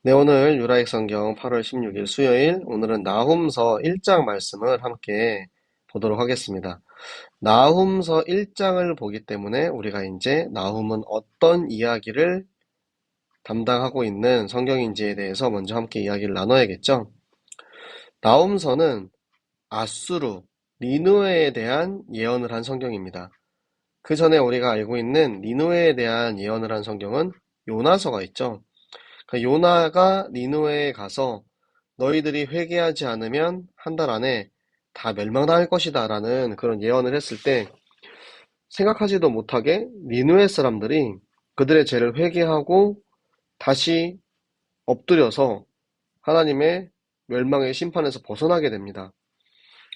네, 오늘 유라익 성경 8월 16일 수요일, 오늘은 나훔서 1장 말씀을 함께 보도록 하겠습니다. 나훔서 1장을 보기 때문에 우리가 이제 나훔은 어떤 이야기를 담당하고 있는 성경인지에 대해서 먼저 함께 이야기를 나눠야겠죠. 나훔서는 아수르, 니느웨에 대한 예언을 한 성경입니다. 그 전에 우리가 알고 있는 니느웨에 대한 예언을 한 성경은 요나서가 있죠. 요나가 니느웨에 가서 너희들이 회개하지 않으면 한 달 안에 다 멸망당할 것이다 라는 그런 예언을 했을 때 생각하지도 못하게 니느웨 사람들이 그들의 죄를 회개하고 다시 엎드려서 하나님의 멸망의 심판에서 벗어나게 됩니다.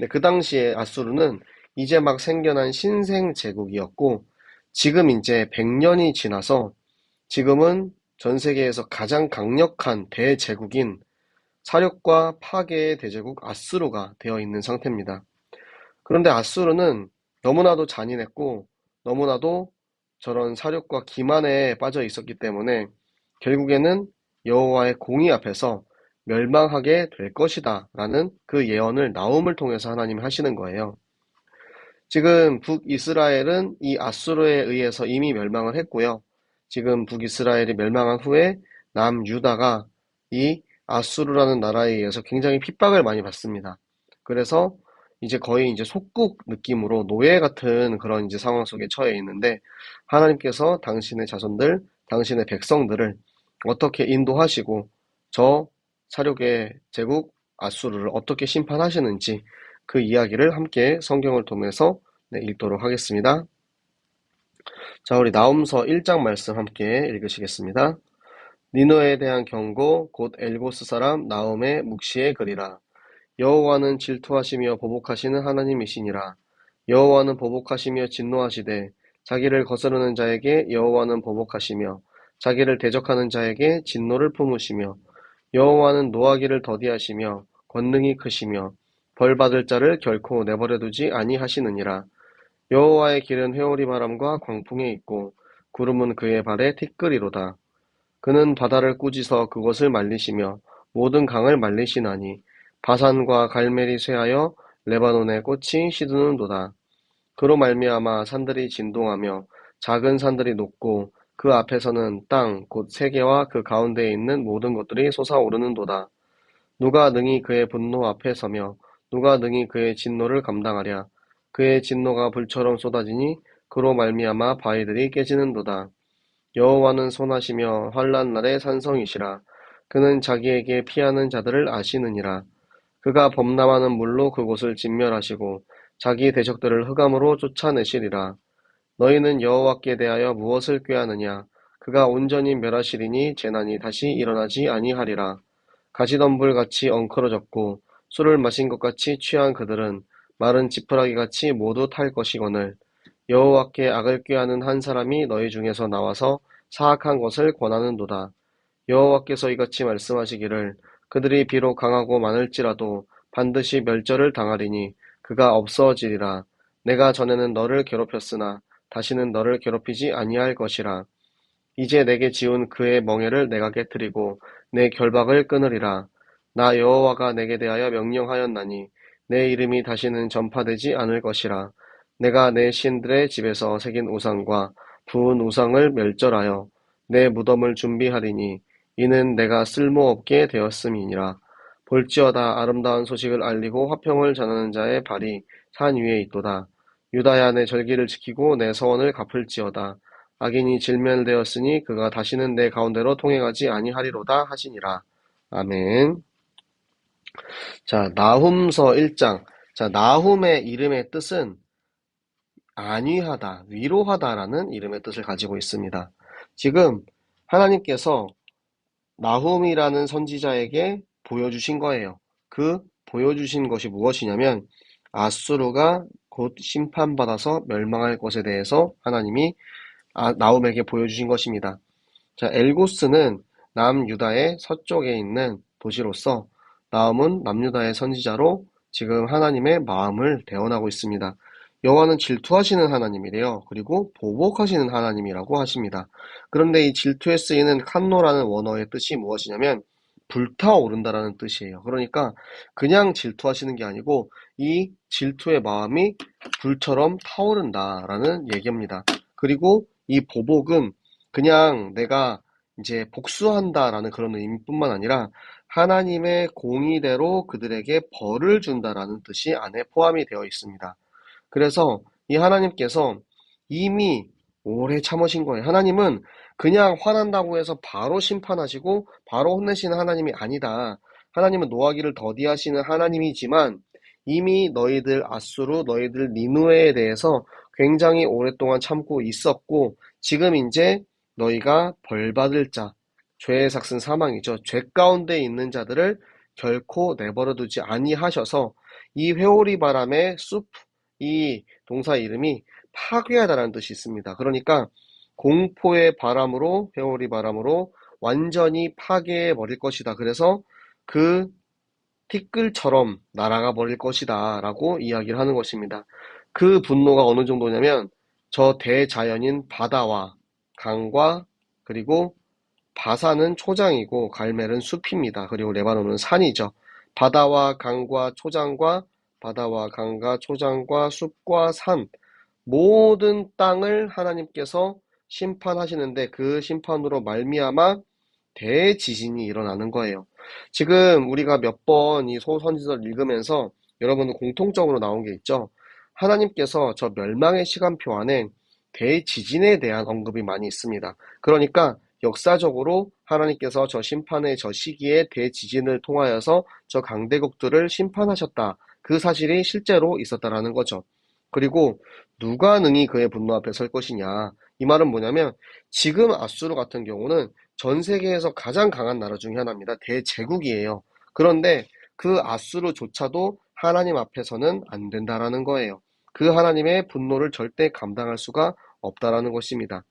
그 당시에 아수르는 이제 막 생겨난 신생 제국이었고 지금 이제 100년이 지나서 지금은 전 세계에서 가장 강력한 대제국인 사륙과 파괴의 대제국 아수르가 되어 있는 상태입니다. 그런데 아수르는 너무나도 잔인했고 너무나도 저런 사륙과 기만에 빠져 있었기 때문에 결국에는 여호와의 공의 앞에서 멸망하게 될 것이다 라는 그 예언을 나훔을 통해서 하나님이 하시는 거예요. 지금 북이스라엘은 이 아수르에 의해서 이미 멸망을 했고요. 지금 북이스라엘이 멸망한 후에 남유다가 이 아수르라는 나라에 의해서 굉장히 핍박을 많이 받습니다. 그래서 이제 거의 이제 속국 느낌으로 노예 같은 그런 이제 상황 속에 처해 있는데 하나님께서 당신의 자손들, 당신의 백성들을 어떻게 인도하시고 저 사륙의 제국 아수르를 어떻게 심판하시는지 그 이야기를 함께 성경을 통해서 읽도록 하겠습니다. 자, 우리 나훔서 1장 말씀 함께 읽으시겠습니다. 니느웨에 대한 경고 곧 엘고스 사람 나훔의 묵시의 글이라. 여호와는 질투하시며 보복하시는 하나님이시니라. 여호와는 보복하시며 진노하시되 자기를 거스르는 자에게 여호와는 보복하시며 자기를 대적하는 자에게 진노를 품으시며 여호와는 노하기를 더디하시며 권능이 크시며 벌받을 자를 결코 내버려두지 아니하시느니라. 여호와의 길은 회오리 바람과 광풍에 있고 구름은 그의 발에 티끌이로다. 그는 바다를 꾸짖어 그것을 말리시며 모든 강을 말리시나니 바산과 갈멜이 쇠하여 레바논의 꽃이 시드는도다. 그로 말미암아 산들이 진동하며 작은 산들이 녹고 그 앞에서는 땅 곧 세계와 그 가운데에 있는 모든 것들이 솟아오르는도다. 누가 능히 그의 분노 앞에 서며 누가 능히 그의 진노를 감당하랴. 그의 진노가 불처럼 쏟아지니 그로 말미암아 바위들이 깨지는도다. 여호와는 선하시며 환난 날의 산성이시라. 그는 자기에게 피하는 자들을 아시느니라. 그가 범람하는 물로 그곳을 진멸하시고 자기 대적들을 흑암으로 쫓아내시리라. 너희는 여호와께 대하여 무엇을 꾀하느냐. 그가 온전히 멸하시리니 재난이 다시 일어나지 아니하리라. 가시덤불같이 엉클어졌고 술을 마신 것 같이 취한 그들은 마른 지푸라기같이 모두 탈 것이거늘 여호와께 악을 꾀하는 한 사람이 너희 중에서 나와서 사악한 것을 권하는도다. 여호와께서 이같이 말씀하시기를 그들이 비록 강하고 많을지라도 반드시 멸절을 당하리니 그가 없어지리라. 내가 전에는 너를 괴롭혔으나 다시는 너를 괴롭히지 아니할 것이라. 이제 내게 지운 그의 멍에를 내가 깨뜨리고 내 결박을 끊으리라. 나 여호와가 내게 대하여 명령하였나니 내 이름이 다시는 전파되지 않을 것이라. 내가 내 신들의 집에서 새긴 우상과 부은 우상을 멸절하여 내 무덤을 준비하리니 이는 내가 쓸모없게 되었음이니라. 볼지어다 아름다운 소식을 알리고 화평을 전하는 자의 발이 산 위에 있도다. 유다야 내 절기를 지키고 내 서원을 갚을지어다. 악인이 질멸되었으니 그가 다시는 내 가운데로 통행하지 아니하리로다 하시니라. 아멘. 자, 나훔서 1장. 자, 나훔의 이름의 뜻은 안위하다, 위로하다라는 이름의 뜻을 가지고 있습니다. 지금 하나님께서 나훔이라는 선지자에게 보여주신 거예요. 그 보여주신 것이 무엇이냐면 아수르가 곧 심판받아서 멸망할 것에 대해서 하나님이 나훔에게 보여주신 것입니다. 자, 엘고스는 남유다의 서쪽에 있는 도시로서 나훔은 남유다의 선지자로 지금 하나님의 마음을 대언하고 있습니다. 여호와는 질투하시는 하나님이래요. 그리고 보복하시는 하나님이라고 하십니다. 그런데 이 질투에 쓰이는 칸노라는 원어의 뜻이 무엇이냐면 불타오른다라는 뜻이에요. 그러니까 그냥 질투하시는 게 아니고 이 질투의 마음이 불처럼 타오른다라는 얘기입니다. 그리고 이 보복은 그냥 내가 이제 복수한다라는 그런 의미뿐만 아니라 하나님의 공의대로 그들에게 벌을 준다라는 뜻이 안에 포함이 되어 있습니다. 그래서 이 하나님께서 이미 오래 참으신 거예요. 하나님은 그냥 화난다고 해서 바로 심판하시고 바로 혼내시는 하나님이 아니다. 하나님은 노하기를 더디하시는 하나님이지만 이미 너희들 아수르, 너희들 니누에에 대해서 굉장히 오랫동안 참고 있었고 지금 이제 너희가 벌받을 자, 죄의 삭은 사망이죠. 죄 가운데 있는 자들을 결코 내버려 두지 아니하셔서 이 회오리 바람의 숲, 이 동사 이름이 파괴하다라는 뜻이 있습니다. 그러니까 공포의 바람으로, 회오리 바람으로 완전히 파괴해 버릴 것이다. 그래서 그 티끌처럼 날아가 버릴 것이다 라고 이야기를 하는 것입니다. 그 분노가 어느 정도냐면 저 대자연인 바다와 강과 그리고 바산은 초장이고 갈멜은 숲입니다. 그리고 레바논은 산이죠. 바다와 강과 초장과 바다와 강과 초장과 숲과 산 모든 땅을 하나님께서 심판하시는데 그 심판으로 말미암아 대지진이 일어나는 거예요. 지금 우리가 몇 번 이 소선지서를 읽으면서 여러분은 공통적으로 나온 게 있죠. 하나님께서 저 멸망의 시간표 안에 대지진에 대한 언급이 많이 있습니다. 그러니까 역사적으로 하나님께서 저 심판의 저 시기에 대지진을 통하여서 저 강대국들을 심판하셨다. 그 사실이 실제로 있었다라는 거죠. 그리고 누가 능히 그의 분노 앞에 설 것이냐. 이 말은 뭐냐면 지금 아수르 같은 경우는 전 세계에서 가장 강한 나라 중에 하나입니다. 대제국이에요. 그런데 그 아수르조차도 하나님 앞에서는 안 된다라는 거예요. 그 하나님의 분노를 절대 감당할 수가 없다라는 것입니다.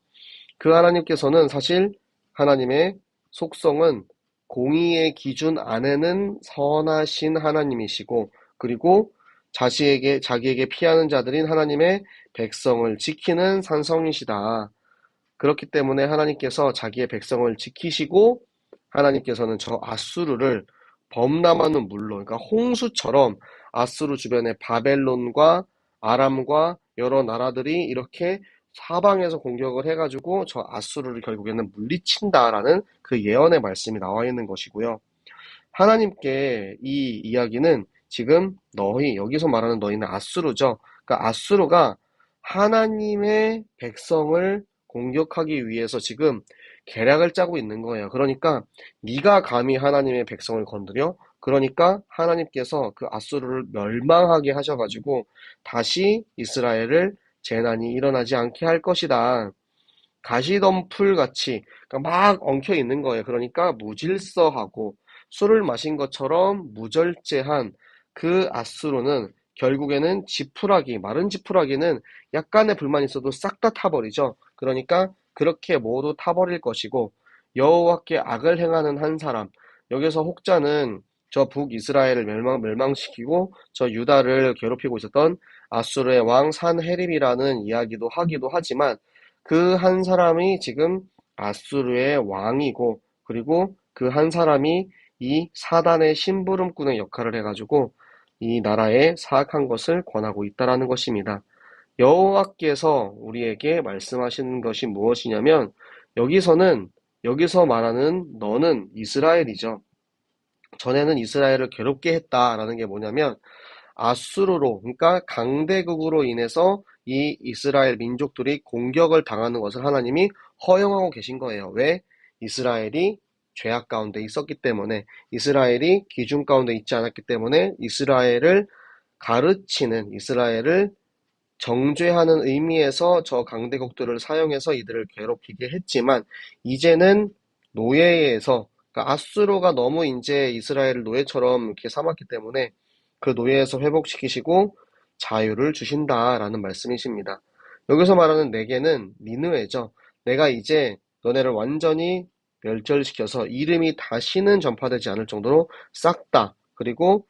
그 하나님께서는 사실 하나님의 속성은 공의의 기준 안에는 선하신 하나님이시고 그리고 자기에게 피하는 자들인 하나님의 백성을 지키는 산성이시다. 그렇기 때문에 하나님께서 자기의 백성을 지키시고 하나님께서는 저 아수르를 범람하는 물로 그러니까 홍수처럼 아수르 주변에 바벨론과 아람과 여러 나라들이 이렇게 사방에서 공격을 해가지고 저 아수르를 결국에는 물리친다라는 그 예언의 말씀이 나와 있는 것이고요. 하나님께 이 이야기는 지금 여기서 말하는 너희는 아수르죠. 그러니까 아수르가 하나님의 백성을 공격하기 위해서 지금 계략을 짜고 있는 거예요. 그러니까 네가 감히 하나님의 백성을 건드려? 그러니까 하나님께서 그 아수르를 멸망하게 하셔가지고 다시 이스라엘을 재난이 일어나지 않게 할 것이다. 가시덤불 같이 그러니까 막 엉켜 있는 거예요. 그러니까 무질서하고 술을 마신 것처럼 무절제한 그 아수르는 결국에는 마른 지푸라기는 약간의 불만이 있어도 싹 다 타버리죠. 그러니까 그렇게 모두 타버릴 것이고 여호와께 악을 행하는 한 사람 여기서 혹자는 저 북이스라엘을 멸망시키고 저 유다를 괴롭히고 있었던 아수르의 왕 산헤립이라는 이야기도 하기도 하지만 그 한 사람이 지금 아수르의 왕이고 그리고 그 한 사람이 이 사단의 심부름꾼의 역할을 해가지고 이 나라에 사악한 것을 권하고 있다라는 것입니다. 여호와께서 우리에게 말씀하시는 것이 무엇이냐면 여기서 말하는 너는 이스라엘이죠. 전에는 이스라엘을 괴롭게 했다라는 게 뭐냐면 아수르로 그러니까 강대국으로 인해서 이 이스라엘 민족들이 공격을 당하는 것을 하나님이 허용하고 계신 거예요. 왜? 이스라엘이 죄악 가운데 있었기 때문에 이스라엘이 기준 가운데 있지 않았기 때문에 이스라엘을 가르치는 이스라엘을 정죄하는 의미에서 저 강대국들을 사용해서 이들을 괴롭히게 했지만 이제는 노예에서 그러니까 아수르가 너무 이제 이스라엘을 노예처럼 이렇게 삼았기 때문에 그 노예에서 회복시키시고 자유를 주신다라는 말씀이십니다. 여기서 말하는 내게는 니느웨죠. 내가 이제 너네를 완전히 멸절시켜서 이름이 다시는 전파되지 않을 정도로 싹 다 그리고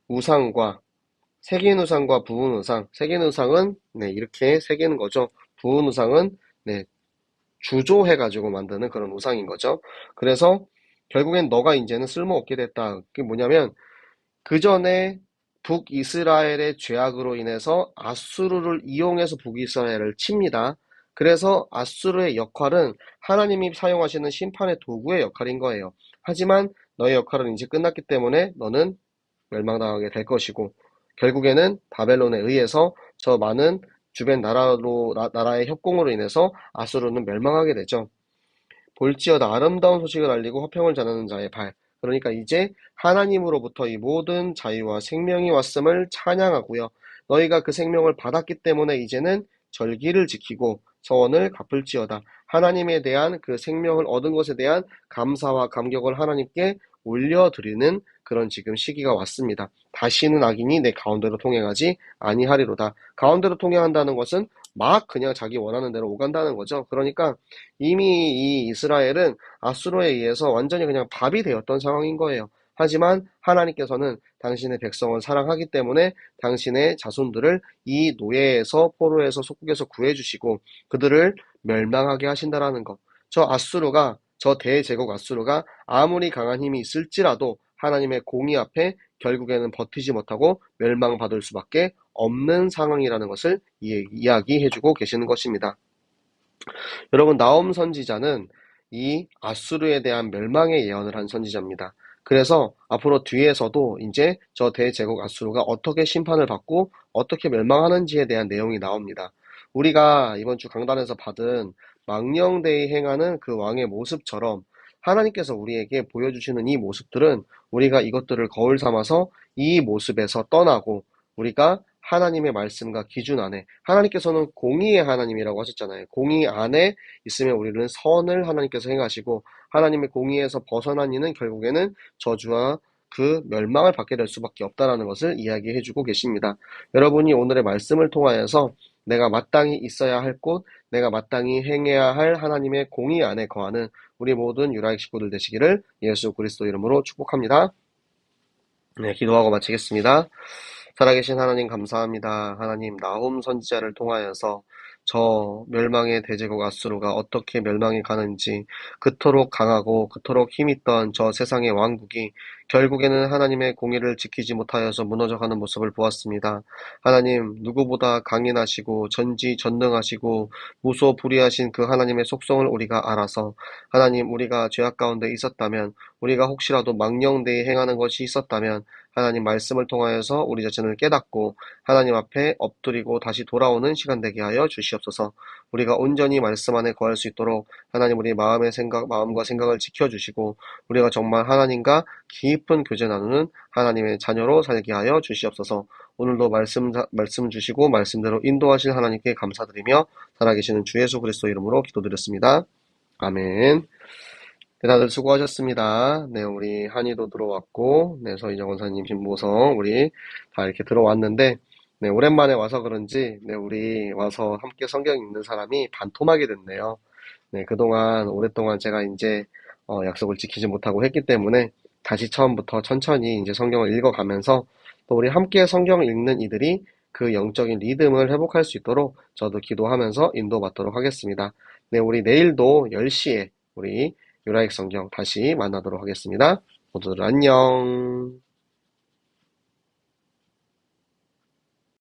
우상과 새긴 우상과 부은 우상, 새긴 우상은 이렇게 새기는 거죠. 부은 우상은 주조해가지고 만드는 그런 우상인 거죠. 그래서 결국엔 너가 이제는 쓸모없게 됐다. 그게 뭐냐면 그 전에 북이스라엘의 죄악으로 인해서 아수르를 이용해서 북이스라엘을 칩니다. 그래서 아수르의 역할은 하나님이 사용하시는 심판의 도구의 역할인 거예요. 하지만 너의 역할은 이제 끝났기 때문에 너는 멸망당하게 될 것이고, 결국에는 바벨론에 의해서 저 많은 주변 나라의 협공으로 인해서 아수르는 멸망하게 되죠. 볼지어다 아름다운 소식을 알리고 화평을 전하는 자의 발. 그러니까 이제 하나님으로부터 이 모든 자유와 생명이 왔음을 찬양하고요. 너희가 그 생명을 받았기 때문에 이제는 절기를 지키고 서원을 갚을지어다. 하나님에 대한 그 생명을 얻은 것에 대한 감사와 감격을 하나님께 올려드리는 그런 지금 시기가 왔습니다. 다시는 악인이 내 가운데로 통행하지 아니하리로다. 가운데로 통행한다는 것은 막 그냥 자기 원하는 대로 오간다는 거죠. 그러니까 이미 이 이스라엘은 아수르에 의해서 완전히 그냥 밥이 되었던 상황인 거예요. 하지만 하나님께서는 당신의 백성을 사랑하기 때문에 당신의 자손들을 이 노예에서 포로에서 속국에서 구해주시고 그들을 멸망하게 하신다라는 것. 저 대제국 아수르가 아무리 강한 힘이 있을지라도 하나님의 공의 앞에 결국에는 버티지 못하고 멸망받을 수밖에 없는 상황이라는 것을 이야기해주고 계시는 것입니다. 여러분, 나홈 선지자는 이 아수르에 대한 멸망의 예언을 한 선지자입니다. 그래서 앞으로 뒤에서도 이제 저 대제국 아수르가 어떻게 심판을 받고 어떻게 멸망하는지에 대한 내용이 나옵니다. 우리가 이번 주 강단에서 받은 망령되이 행하는 그 왕의 모습처럼 하나님께서 우리에게 보여주시는 이 모습들은 우리가 이것들을 거울 삼아서 이 모습에서 떠나고 우리가 하나님의 말씀과 기준 안에, 하나님께서는 공의의 하나님이라고 하셨잖아요. 공의 안에 있으면 우리는 선을 하나님께서 행하시고 하나님의 공의에서 벗어난 이는 결국에는 저주와 그 멸망을 받게 될 수밖에 없다라는 것을 이야기해주고 계십니다. 여러분이 오늘의 말씀을 통하여서 내가 마땅히 있어야 할 곳, 내가 마땅히 행해야 할 하나님의 공의 안에 거하는 우리 모든 유라익 식구들 되시기를 예수 그리스도 이름으로 축복합니다. 네, 기도하고 마치겠습니다. 살아계신 하나님 감사합니다. 하나님, 나홈 선지자를 통하여서 저 멸망의 대제국 아수르가 어떻게 멸망해 가는지, 그토록 강하고 그토록 힘있던 저 세상의 왕국이 결국에는 하나님의 공의를 지키지 못하여서 무너져가는 모습을 보았습니다. 하나님, 누구보다 강인하시고 전지전능하시고 무소불위하신 그 하나님의 속성을 우리가 알아서 하나님, 우리가 죄악 가운데 있었다면, 우리가 혹시라도 망령되이 행하는 것이 있었다면 하나님 말씀을 통하여서 우리 자신을 깨닫고 하나님 앞에 엎드리고 다시 돌아오는 시간 되게 하여 주시옵소서. 우리가 온전히 말씀 안에 거할 수 있도록 하나님 우리 마음과 생각을 지켜주시고 우리가 정말 하나님과 깊은 교제 나누는 하나님의 자녀로 살게 하여 주시옵소서. 오늘도 말씀 주시고 말씀대로 인도하실 하나님께 감사드리며 살아계시는 주 예수 그리스도 이름으로 기도드렸습니다. 아멘. 네, 다들 수고하셨습니다. 네, 우리 한이도 들어왔고, 네, 서희정 원사님, 김보성, 우리 다 이렇게 들어왔는데, 네, 오랜만에 와서 그런지, 네, 우리 와서 함께 성경 읽는 사람이 반토막이 됐네요. 네, 오랫동안 제가 이제, 약속을 지키지 못하고 했기 때문에, 다시 처음부터 천천히 이제 성경을 읽어가면서, 또 우리 함께 성경을 읽는 이들이 그 영적인 리듬을 회복할 수 있도록 저도 기도하면서 인도받도록 하겠습니다. 네, 우리 내일도 10시에 우리 유라익 성경 다시 만나도록 하겠습니다. 모두들 안녕.